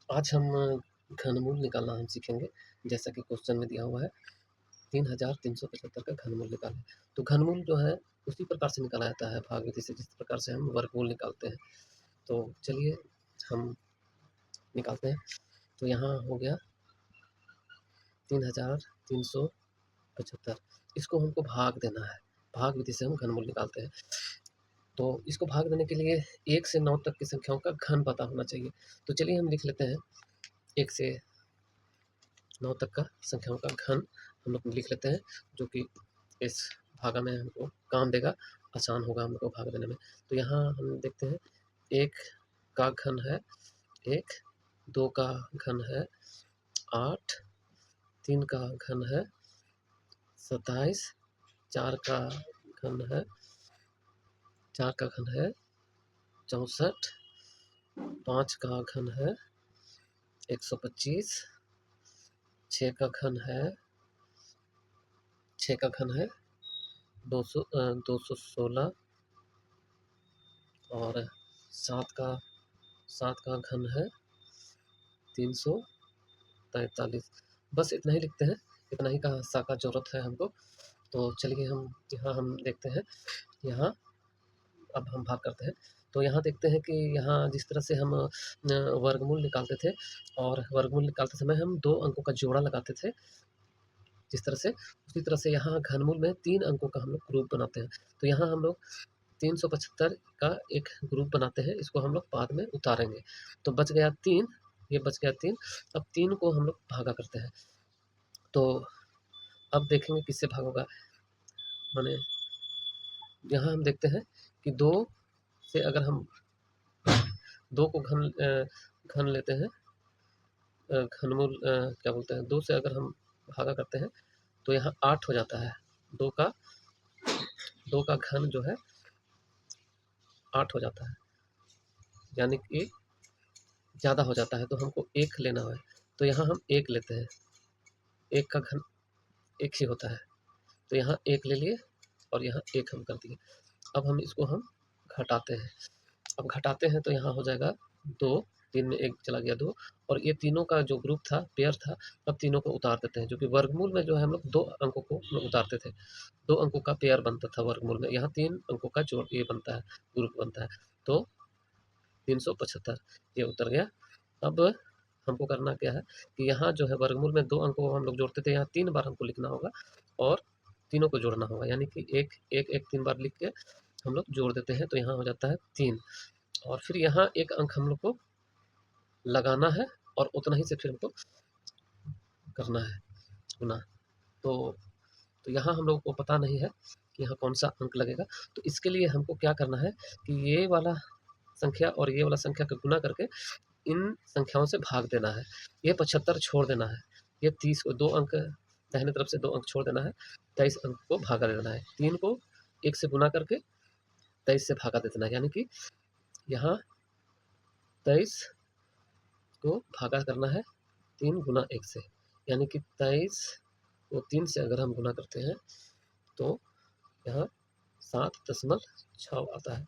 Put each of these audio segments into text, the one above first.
आज हम घनमूल निकालना हम सीखेंगे। जैसा कि क्वेश्चन में दिया हुआ है 3375 का घनमूल निकालें। तो घनमूल जो है उसी प्रकार से निकाला जाता है भाग विधि से जिस प्रकार से हम वर्गमूल निकालते हैं। तो चलिए हम निकालते हैं। तो यहाँ हो गया 3375, इसको हमको भाग देना है। भाग विधि से हम घनमूल निकालते हैं। तो इसको भाग देने के लिए 1 से 9 तक की संख्याओं का घन पता होना चाहिए। तो चलिए हम लिख लेते हैं 1 से 9 तक का संख्याओं का घन हम लोग लिख लेते हैं, जो कि इस भागा में हमको काम देगा, आसान होगा हम लोग को भाग देने में। तो यहाँ हम देखते हैं 1 का घन है 1, 2 का घन है 8, 3 का घन है 27, 4 का घन है 64, 5 का घन है 125, 6 का घन है 216 और 7 का घन है 343। बस इतना ही लिखते हैं, इतना ही का सा का ज़रूरत है हमको। तो चलिए हम यहाँ हम देखते हैं। यहाँ अब हम भाग करते हैं। तो यहाँ देखते हैं कि यहाँ जिस तरह से हम वर्गमूल निकालते थे और वर्गमूल निकालते समय हम 2 अंकों का जोड़ा लगाते थे जिस तरह से, उसी तरह से यहाँ घनमूल में 3 अंकों का हम लोग ग्रुप बनाते हैं। तो यहाँ हम लोग 375 का एक ग्रुप बनाते हैं, इसको हम लोग बाद में उतारेंगे। तो बच गया 3, ये बच गया 3। अब 3 को हम लोग भागा करते हैं। तो अब देखेंगे किससे भाग होगा। माने यहाँ हम देखते हैं कि 2 से अगर हम 2 को घन लेते हैं, घनमूल क्या बोलते हैं, 2 से अगर हम भागा करते हैं तो यहाँ 8 हो जाता है। 2 का घन जो है 8 हो जाता है, यानी कि ज़्यादा हो जाता है। तो हमको 1 लेना है, तो यहाँ हम 1 लेते हैं। 1 का घन 1 ही होता है, तो यहाँ 1 ले लिए और यहाँ 1 हम कर दिए। अब हम इसको हम घटाते हैं। अब घटाते हैं तो यहाँ हो जाएगा 2, 3 में 1 चला गया 2, और ये तीनों का जो ग्रुप था, पेयर था, अब तीनों को उतार देते हैं, जो कि वर्गमूल में जो है हम लोग 2 अंकों को हम लोग उतारते थे। 2 अंकों का पेयर बनता था वर्गमूल में, यहाँ 3 अंकों का जोड़ ये बनता है, ग्रुप बनता है। तो 375 ये उतर गया। अब हमको करना क्या है कि यहाँ जो है वर्गमूल में 2 अंकों को हम लोग जोड़ते थे, यहाँ 3 बार हमको लिखना होगा और तीनों को जोड़ना होगा, यानी कि 1, 1, 1 3 बार लिख के हम लोग जोड़ देते हैं, तो यहाँ हो जाता है 3। और फिर यहाँ 1 अंक हम लोग को लगाना है और उतना ही से फिर हमको करना है गुना। तो यहाँ हम लोगों को पता नहीं है कि यहाँ कौन सा अंक लगेगा। तो इसके लिए हमको क्या करना है कि ये वाला संख्या और ये वाला संख्या का गुना करके इन संख्याओं से भाग देना है। ये 75 छोड़ देना है, ये 30 को 2 अंक दाहिने तरफ से 2 अंक छोड़ देना है, 23 अंक को भागा देना है। 3 को 1 से गुना करके 23 से भागा दे देना है, यानी कि यहाँ 23 को भागा करना है 3 गुना 1 से, यानी कि 23 को 3 से अगर हम गुना करते हैं तो यहाँ 7.6 आता है।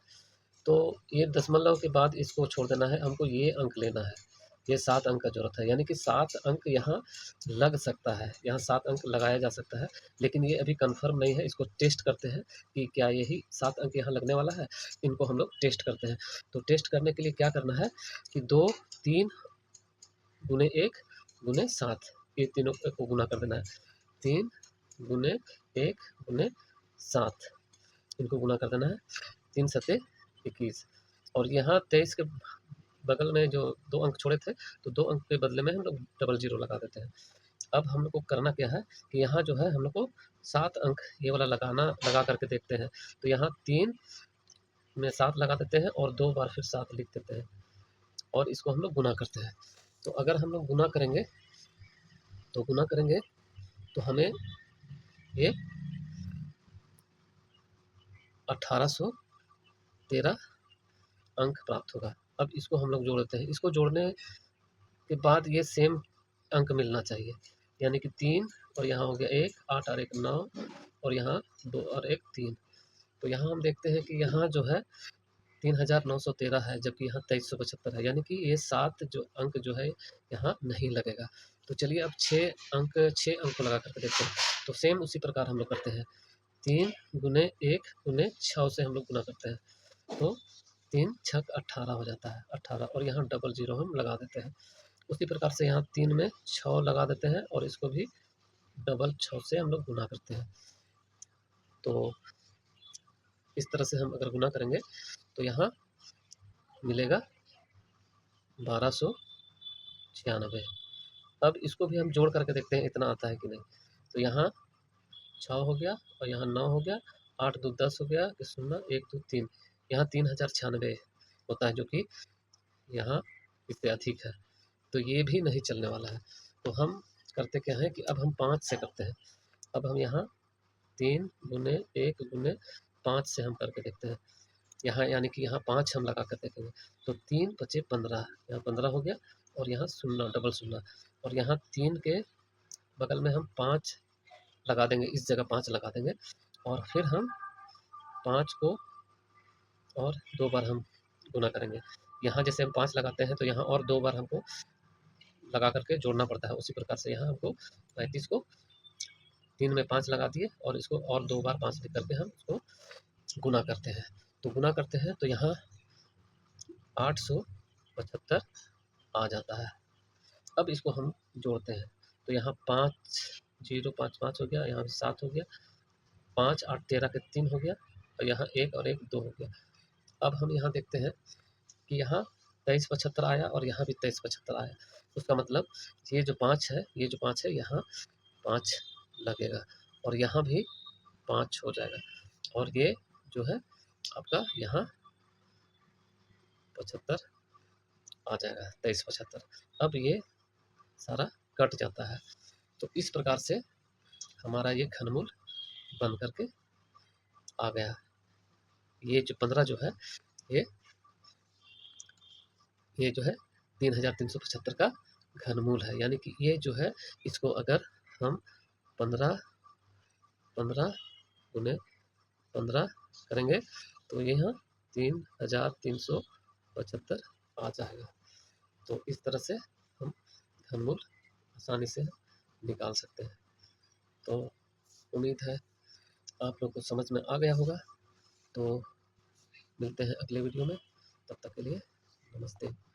तो ये दशमलव के बाद इसको छोड़ देना है, हमको ये अंक लेना है। ये 7 अंक का ज़रूरत है, यानी कि 7 अंक यहाँ लग सकता है, यहाँ 7 अंक लगाया जा सकता है, लेकिन ये अभी कन्फर्म नहीं है। इसको टेस्ट करते हैं कि क्या यही 7 अंक यहाँ लगने वाला है। इनको हम लोग टेस्ट करते हैं। तो टेस्ट करने के लिए क्या करना है कि 2, 3 गुने 1 गुने 7, ये तीनों को गुना कर देना है। 3 गुने 1 गुने 7, इनको गुना कर देना है। 3 सत्ते 21, और यहाँ 23 के बगल में जो 2 अंक छोड़े थे, तो 2 अंक के बदले में हम लोग डबल ज़ीरो लगा देते हैं। अब हम लोग को करना क्या है कि यहाँ जो है हम लोग को 7 अंक ये वाला लगा करके देखते हैं। तो यहाँ 3 में 7 लगा देते हैं और 2 बार फिर 7 लिख देते हैं, और इसको हम लोग गुना करते हैं। तो अगर हम लोग गुना करेंगे तो हमें ये 1813 अंक प्राप्त होगा। अब इसको हम लोग जोड़ देते हैं। इसको जोड़ने के बाद ये सेम अंक मिलना चाहिए, यानी कि 3 और यहाँ हो गया 1, 8 और 1 9, और यहाँ 2 और 1 3। तो यहाँ हम देखते हैं कि यहाँ जो है 3913 है, जबकि यहाँ 2375 है, यानी कि ये 7 जो अंक जो है यहाँ नहीं लगेगा। तो चलिए अब 6 अंक को लगा करके देखते हैं। तो सेम उसी प्रकार हम लोग करते हैं, 3 गुने 1 गुने 6 से हम लोग गुना करते हैं, तो 3 छक 18 हो जाता है, 18, और यहाँ डबल ज़ीरो हम लगा देते हैं। उसी प्रकार से यहाँ 3 में 6 लगा देते हैं और इसको भी डबल 6 से हम लोग गुना करते हैं। तो इस तरह से हम अगर गुना करेंगे तो यहाँ मिलेगा 1296। अब इसको भी हम जोड़ करके देखते हैं इतना आता है कि नहीं। तो यहाँ 6 हो गया और यहाँ 9 हो गया, 8 दो 10 हो गया, कि 0 1 2 3, यहाँ 3096 होता है, जो कि यहाँ इससे अधिक है। तो ये भी नहीं चलने वाला है। तो हम करते क्या है कि अब हम 5 से करते हैं। अब हम यहाँ 3 गुने 1 गुने 5 से हम करके देखते हैं। यहाँ यानी कि यहाँ 5 हम लगा कर देखेंगे, तो 3 पचे 15, यहाँ 15 हो गया, और यहाँ 0 डबल 0, और यहाँ 3 के बगल में हम 5 लगा देंगे, इस जगह 5 लगा देंगे, और फिर हम 5 को और 2 बार हम गुना करेंगे। यहाँ जैसे हम 5 लगाते हैं तो यहाँ और 2 बार हमको लगा करके जोड़ना पड़ता है। उसी प्रकार से यहाँ हमको 35 को 3 में 5 लगा दिए और इसको और 2 बार 5 लिख करके हम इसको गुना करते हैं। तो गुना करते हैं तो यहाँ 875 आ जाता है। अब इसको हम जोड़ते हैं, तो यहाँ 5 0 5 5 हो गया, यहाँ 7 हो गया, 5 8 13 के 3 हो गया, और यहाँ 1 और 1 2 हो गया। अब हम यहाँ देखते हैं कि यहाँ 2375 आया और यहाँ भी 2375 आया। उसका मतलब ये जो 5 है, ये जो 5 है, यहाँ 5 लगेगा, और यहाँ भी 5 हो जाएगा, और ये जो है आपका यहाँ 75 आ जाएगा, 2375। अब ये सारा कट जाता है। तो इस प्रकार से हमारा ये घनमूल बन करके आ गया। ये जो 15 जो है, ये जो है 3375 का घनमूल है। यानी कि ये जो है, इसको अगर हम 15 15 गुने 15 करेंगे तो यहाँ 3375 आ जाएगा। तो इस तरह से हम घनमूल आसानी से निकाल सकते हैं। तो उम्मीद है आप लोग को समझ में आ गया होगा। तो मिलते हैं अगले वीडियो में, तब तक के लिए नमस्ते।